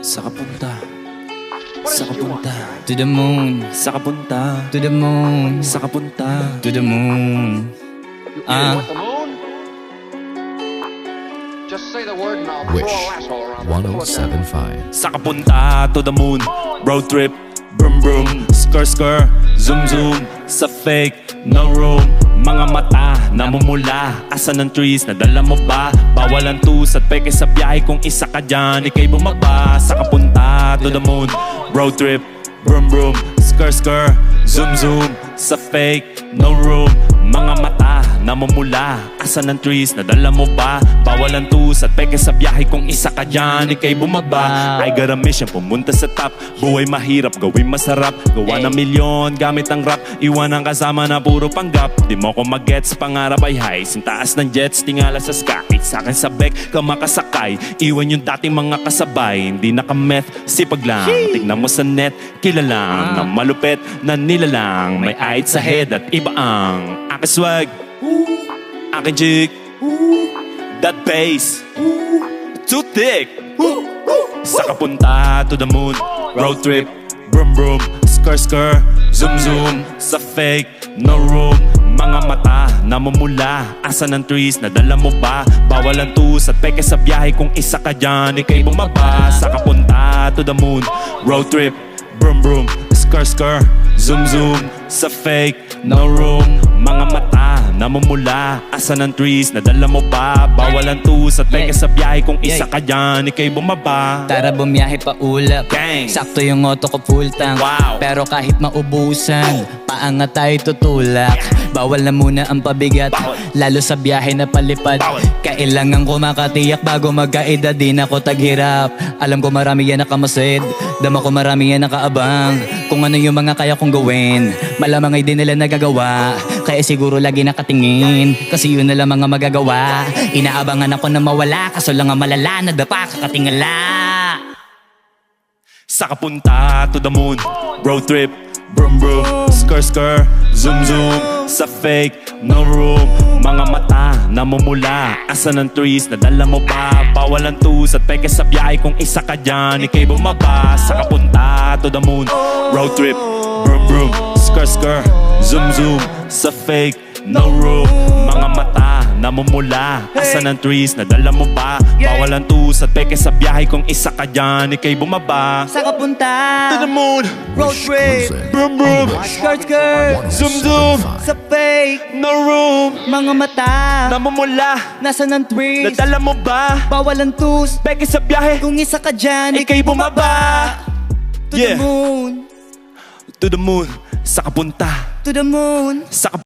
Sa kapunta, sa kapunta, To the moon, sa kapunta, to the moon, sa kapunta. to the moon. With the moon? Just say the word and I'll throw Wish a lasso around it. 1075. Sa kapunta to the moon, road trip, brum brum, skr skr, zoom zoom, sa fake, no room. Mga mata, namumula, asa ng trees, nadala mo ba? Bawal ang tus at peke sa biyahe kung isa ka dyan, ikay bumaba. Sa kapunta to the moon, road trip, brum brum, skr skr, zoom zoom, sa fake, no room. Mga mata, namumula, asa ng trees, nadala mo ba? Bawal ang tus at peke sa biyahe kung isa ka dyan, ikay bumaba. I got a mission, pumunta sa top. Buhay mahirap, gawin masarap. Gawa ng milyon, gamit ang rap. Iwan ang kasama na puro panggap. Di mo ko mag-gets, pangarap ay high. Sintaas ng jets, tingala sa sky. Sa'kin sa bek, ka makasakay. Iwan yung dating mga kasabay. Hindi naka-meth, sipag lang. Tignan mo sa net, kilalang na malupet na nilalang. May height sa head at iba ang aking swag, aking jig, that bass, too thick. Sa kapunta to the moon, road trip, brum brum, skr skr, zoom zoom, sa fake, no room. Mga mata, namumula, asa ng trees, nadala mo ba? Bawal ang tus at peke sa biyahe kung isa ka dyan, ikay bumaba. Sa kapunta to the moon, road trip, brum brum, skr skr, zoom zoom, sa fake, no room. Mga mata, namumula, asa ng trees, nadala mo ba? Bawal ang tus at peke sa biyahe kung isa ka dyan, ikay bumaba. Tara bumiyahe pa ulap. Gang. Sakto yung auto ko full tank. Wow. Pero kahit maubusan, paangat tayo tutulak. Bawal na muna ang pabigat, lalo sa biyahe na palipad. Kailangan ko makatiyak bago magkaedad, di na ako taghirap. Alam ko marami yan nakamasid, dama ko marami yan nakaabang. Kung ano yung mga kaya kong gawin, malamang ay di nila nagagawa. Kaya siguro lagi nakatingin, kasi yun na lang mga magagawa. Inaabangan ako na mawala, kaso lang ang malala, nadapa kakatingala. Sa kapunta to the moon, road trip, brum brum, skr skr, zoom zoom, sa fake, no room. Mga mata, namumula, asa ng trees, nadala mo ba? Bawal ang tus at peke sa biyahe kung isa ka dyan, ikay bumaba. Sa kapunta to the moon, road trip, brum brum, skr skr, zoom zoom, sa fake, no room. Mga mata, namumula, asa ng trees, nadala mo ba? Bawal ang tus at peke sa biyahe kung isa ka dyan, ikay bumaba. Sa kapunta, To the moon, road trip, brum brum, skirt skirt, zoom zoom, sa fake, no room. mga mata, Namumula, nasa ng trees, nadala mo ba? bawal ang tus, Peke sa biyahe, kung isa ka dyan, ikay bumaba. to the moon, To the moon, sa kapunta, to the moon. sa